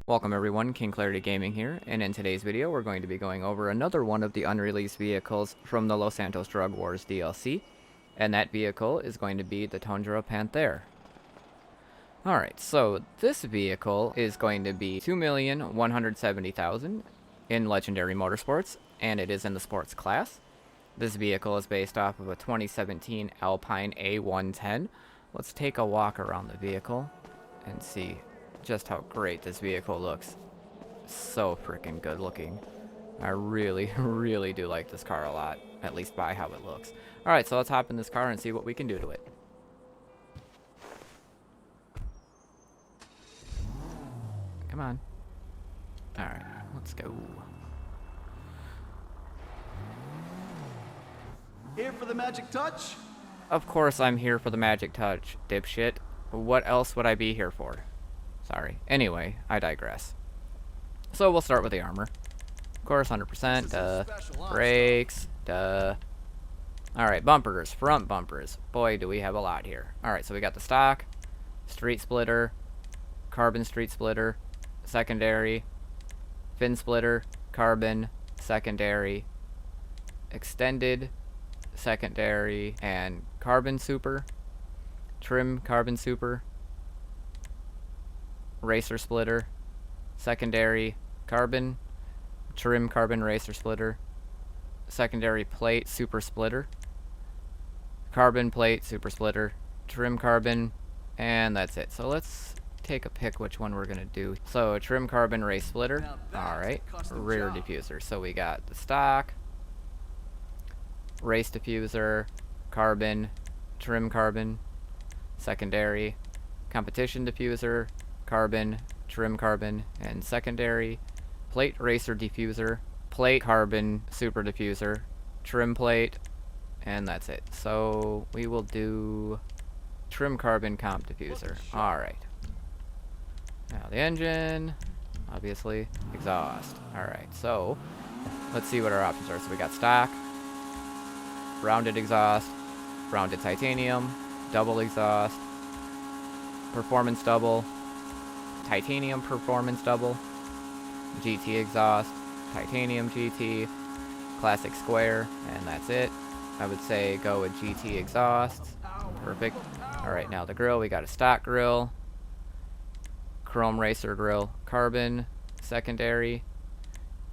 Welcome everyone, KingKlariT Gaming here, and in today's video we're going to be going over another one of the unreleased vehicles from the Los Santos Drug Wars DLC, and that vehicle is going to be the Toundra Panthere. Alright, so this vehicle is going to be $2,170,000 in Legendary Motorsports, and it is in the sports class. This vehicle is based off of a 2017 Alpine A110. Let's take a walk around the vehicle and see just how great this vehicle looks. So freaking good looking. I really, really do like this car a lot, at least by how it looks. Alright, so let's hop in this car and see what we can do to it. Come on. Alright, let's go. Here for the magic touch? Of course I'm here for the magic touch, dipshit. What else would I be here for? Sorry. Anyway, I digress. So we'll start with the armor. Of course, 100%, duh. Brakes, duh. Alright, bumpers, front bumpers. Boy, do we have a lot here. Alright, so we got the stock, street splitter, carbon street splitter, secondary, fin splitter, carbon, secondary, extended, secondary, and carbon super, trim carbon super, racer splitter, secondary carbon, trim carbon racer splitter, secondary plate super splitter, carbon plate super splitter, trim carbon, and that's it. So let's take a pick which one we're gonna do. So trim carbon race splitter. Alright, rear diffuser. So we got the stock, race diffuser, carbon, trim carbon, secondary, competition diffuser, carbon, trim carbon, and secondary, plate racer diffuser, plate carbon super diffuser, trim plate, and that's it. So we will do trim carbon comp diffuser. Alright. Now the engine, obviously, exhaust. Alright, so let's see what our options are. So we got stock, rounded exhaust, rounded titanium, double exhaust, performance double, titanium performance double, GT exhaust, titanium GT, classic square, and that's it. I would say go with GT exhaust. Perfect. Alright, now the grill, we got a stock grill, chrome racer grill, carbon, secondary,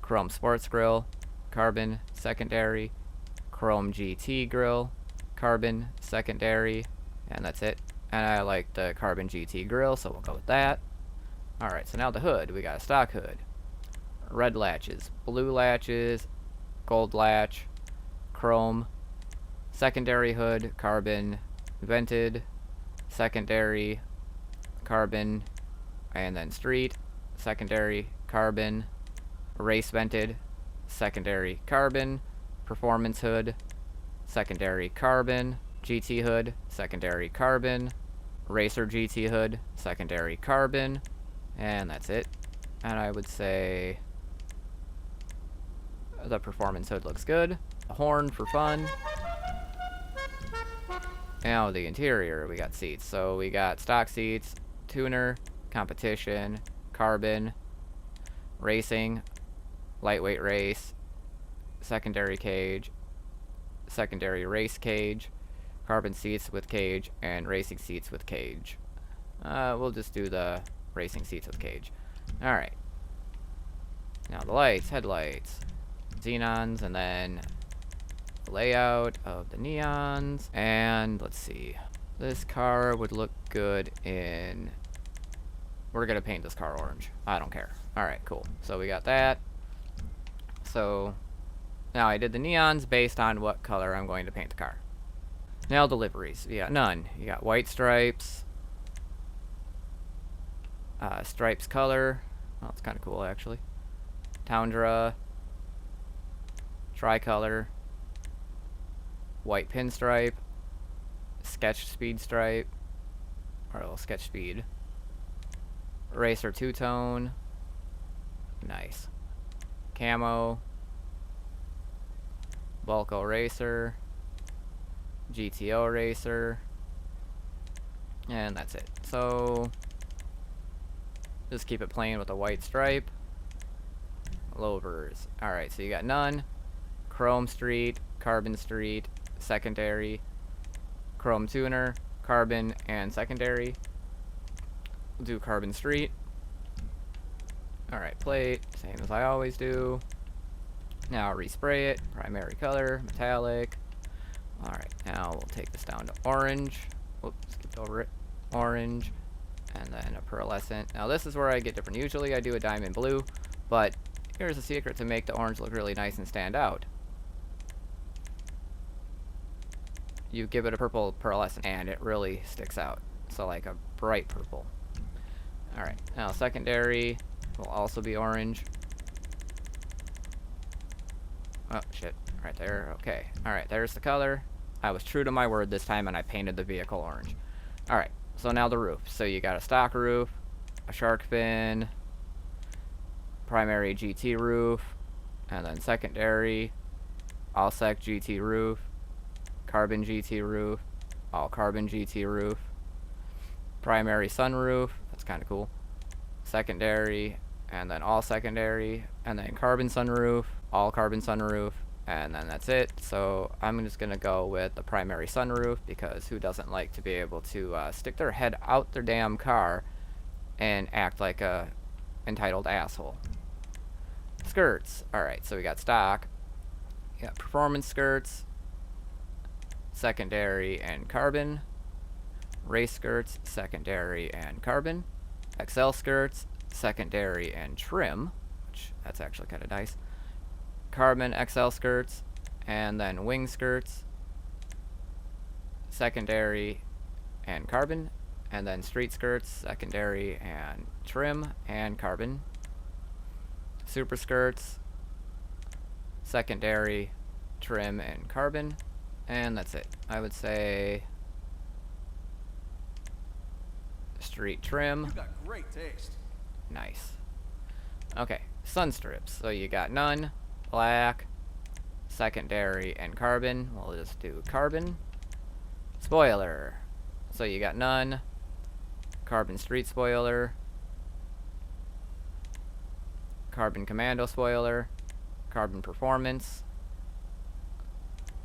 chrome sports grill, carbon, secondary, chrome GT grill, carbon, secondary, and that's it. And I like the carbon GT grill, so we'll go with that. Alright, so now the hood. We got a stock hood. Red latches, blue latches, gold latch, chrome, secondary hood, carbon, vented, secondary, carbon, and then street, secondary, carbon, race vented, secondary, carbon, performance hood, secondary, carbon, GT hood, secondary, carbon, racer GT hood, secondary, carbon, and that's it. And I would say the performance hood looks good. A horn for fun. Now the interior, we got seats. So we got stock seats, tuner, competition, carbon, racing, lightweight race, secondary cage, secondary race cage, carbon seats with cage, and racing seats with cage. We'll just do the racing seats with cage. Alright. Now the lights, headlights, xenons, and then the layout of the neons. And let's see. This car would look good in... We're gonna paint this car orange. I don't care. Alright, cool. So we got that. So now I did the neons based on what color I'm going to paint the car. Now the liveries. You got none. You got white stripes. Stripes color. Oh, it's kind of cool actually. Toundra. Tricolor. White pinstripe. Sketch speed stripe. Or a little sketch speed. Racer two-tone. Nice. Camo. Bulko racer. GTO racer. And that's it. So Just keep it plain with a white stripe. Louvers. Alright, so you got none. Chrome street, carbon street, secondary, chrome tuner, carbon, and secondary. We'll do carbon street. Alright, plate, same as I always do. Now respray it, primary color, metallic. Alright, now we'll take this down to orange. Whoops, skipped over it. Orange, and then a pearlescent. Now this is where I get different. Usually I do a diamond blue, but here's a secret to make the orange look really nice and stand out. You give it a purple pearlescent, and it really sticks out. So like a bright purple. Alright, now secondary will also be orange. Oh, shit. Right there. Okay. Alright, there's the color. I was true to my word this time, and I painted the vehicle orange. Alright, so now the roof. So you got a stock roof, a shark fin, primary GT roof, and then secondary, all sec GT roof, carbon GT roof, all carbon GT roof, primary sunroof, that's kind of cool, secondary, and then all secondary, and then carbon sunroof, all carbon sunroof, and then that's it. So I'm just gonna go with the primary sunroof, because who doesn't like to be able to stick their head out their damn car and act like a entitled asshole. Skirts. Alright, so we got stock, we got performance skirts, secondary and carbon, race skirts, secondary and carbon, XL skirts, secondary and trim, which that's actually kind of nice, carbon XL skirts, and then wing skirts, secondary and carbon, and then street skirts, secondary and trim and carbon, super skirts, secondary, trim, and carbon, and that's it. I would say street trim. You got great taste. Nice. Okay, sun strips. So you got none, black, secondary, and carbon. We'll just do carbon. Spoiler. So you got none, carbon street spoiler, carbon commando spoiler, carbon performance,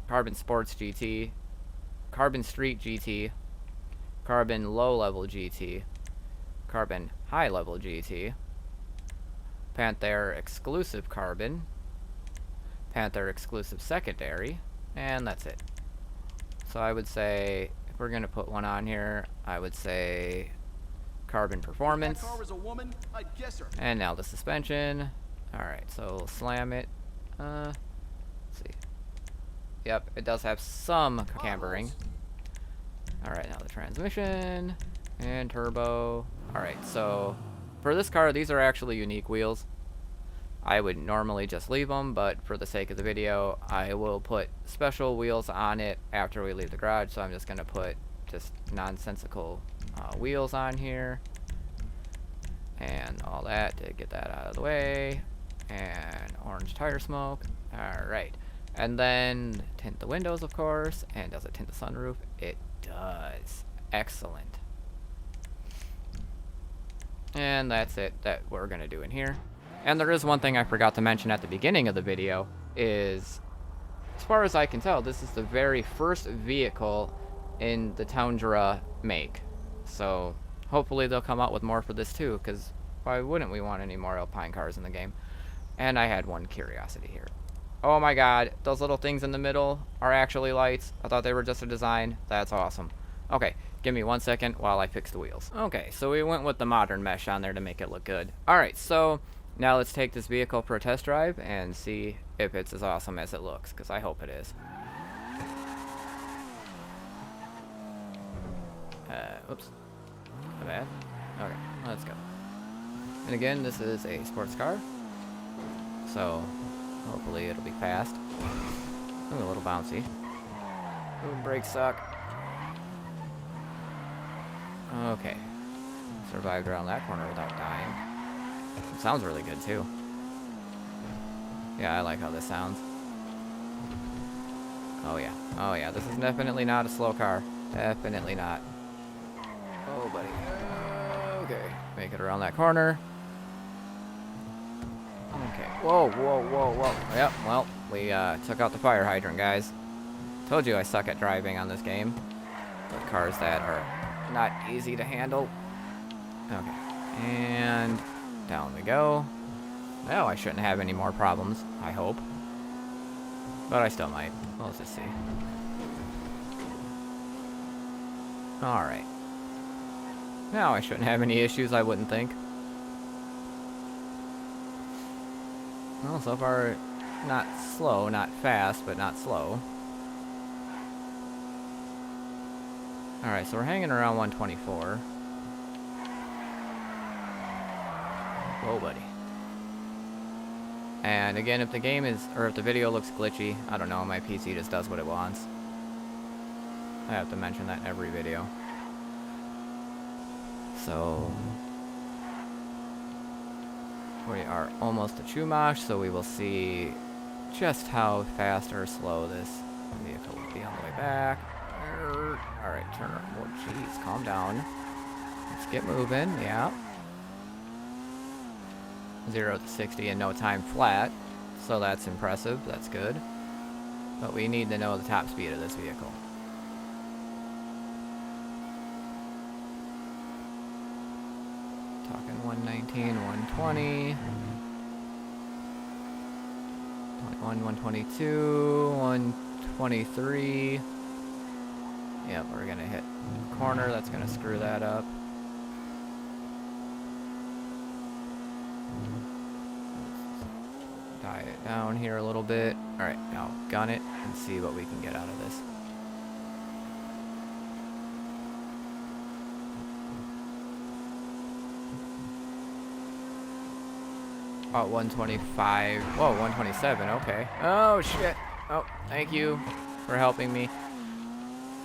carbon sports GT, carbon street GT, carbon low level GT, carbon high level GT, Panther exclusive carbon, Panther exclusive secondary, and that's it. So I would say, if we're gonna put one on here, I would say carbon performance. If that car was a woman, I'd guess her. And now the suspension. Alright, so we'll slam it. Let's see. Yep, it does have some cambering. Alright, now the transmission and turbo. Alright, so for this car, these are actually unique wheels. I would normally just leave them, but for the sake of the video, I will put special wheels on it after we leave the garage. So I'm just going to put just nonsensical wheels on here and all that to get that out of the way. And orange tire smoke. Alright. And then tint the windows, of course. And does it tint the sunroof? It does. Excellent. And that's it that we're going to do in here. And there is one thing I forgot to mention at the beginning of the video, is, as far as I can tell, this is the very first vehicle in the Toundra make. So hopefully they'll come out with more for this too, because why wouldn't we want any more Alpine cars in the game? And I had one curiosity here. Oh my god, those little things in the middle are actually lights. I thought they were just a design. That's awesome. Okay, give me 1 second while I fix the wheels. Okay, so we went with the modern mesh on there to make it look good. Alright, so now let's take this vehicle for a test drive and see if it's as awesome as it looks, because I hope it is. Oops. My bad. Okay, let's go. And again, this is a sports car, so hopefully it'll be fast. Ooh, a little bouncy. Ooh, brakes suck. Okay. Survived around that corner without dying. It sounds really good too. Yeah, I like how this sounds. Oh yeah. Oh yeah, this is definitely not a slow car. Definitely not. Oh buddy. Okay. Make it around that corner. Okay. Whoa, whoa, whoa, whoa. Yep, well, we took out the fire hydrant, guys. Told you I suck at driving on this game. With cars that are not easy to handle. Okay. And down we go. Well, I shouldn't have any more problems, I hope. But I still might. Well, let's just see. Alright. Now I shouldn't have any issues, I wouldn't think. Well, so far, not slow, not fast, but not slow. Alright, so we're hanging around 124. Whoa, buddy. And again, if the game is, or if the video looks glitchy, I don't know, my PC just does what it wants. I have to mention that in every video. So, we are almost to Chumash, so we will see just how fast or slow this vehicle will be on the way back. Alright, turn around. Oh, jeez, calm down. Let's get moving, yeah. 0 to 60 in no time flat, so that's impressive, that's good. But we need to know the top speed of this vehicle. Talking 119, 120, 21, 122, 123. Yep, we're gonna hit the corner, that's gonna screw that up. Die it down here a little bit. Alright, now gun it and see what we can get out of this. About 125. Whoa, 127. Okay. Oh, shit. Oh, thank you for helping me.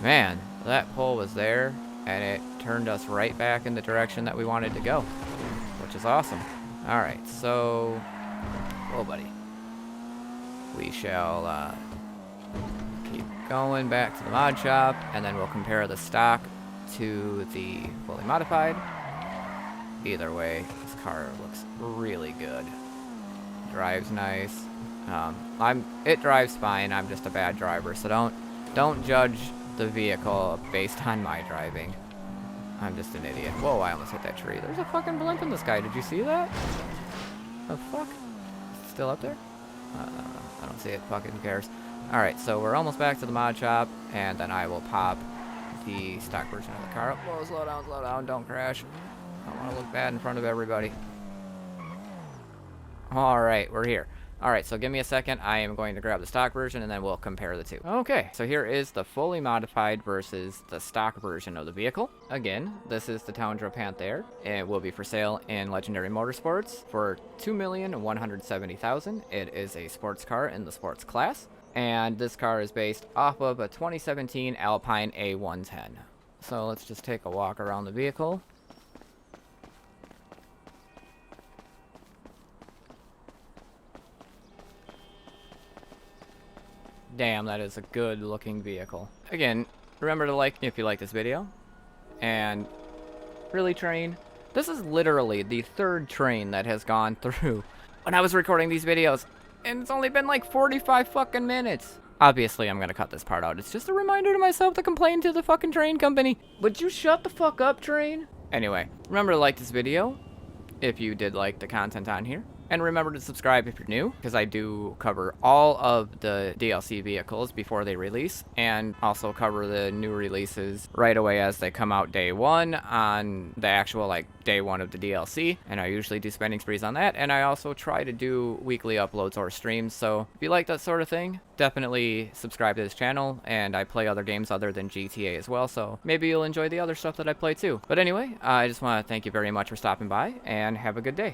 Man, that pole was there, and it turned us right back in the direction that we wanted to go, which is awesome. Alright, so... Whoa, buddy. We shall keep going back to the mod shop, and then we'll compare the stock to the fully modified. Either way, this car looks really good. Drives nice. It drives fine. I'm just a bad driver, so don't judge the vehicle based on my driving. I'm just an idiot. Whoa, I almost hit that tree. There's a fucking blimp in the sky. Did you see that? The fuck? Is it still up there? I don't know. I don't see it. Fucking who cares? Alright, so we're almost back to the mod shop, and then I will pop the stock version of the car. Whoa, slow down, don't crash. I don't want to look bad in front of everybody. Alright, we're here. Alright, so give me a second. I am going to grab the stock version, and then we'll compare the two. Okay, so here is the fully modified versus the stock version of the vehicle. Again, this is the Toundra Panthere. It will be for sale in Legendary Motorsports for $2,170,000. It is a sports car in the sports class, and this car is based off of a 2017 Alpine A110. So let's just take a walk around the vehicle. Damn, that is a good looking vehicle. Again, remember to like if you like this video. And really, train, this is literally the third train that has gone through when I was recording these videos, and it's only been like 45 fucking minutes. Obviously, I'm gonna cut this part out. It's just a reminder to myself to complain to the fucking train company. Would you shut the fuck up, train? Anyway, remember to like this video if you did like the content on here. And remember to subscribe if you're new, because I do cover all of the DLC vehicles before they release, and also cover the new releases right away as they come out day one on the actual, like, day one of the DLC. And I usually do spending sprees on that, and I also try to do weekly uploads or streams, so if you like that sort of thing, definitely subscribe to this channel. And I play other games other than GTA as well, so maybe you'll enjoy the other stuff that I play too. But anyway, I just want to thank you very much for stopping by, and have a good day.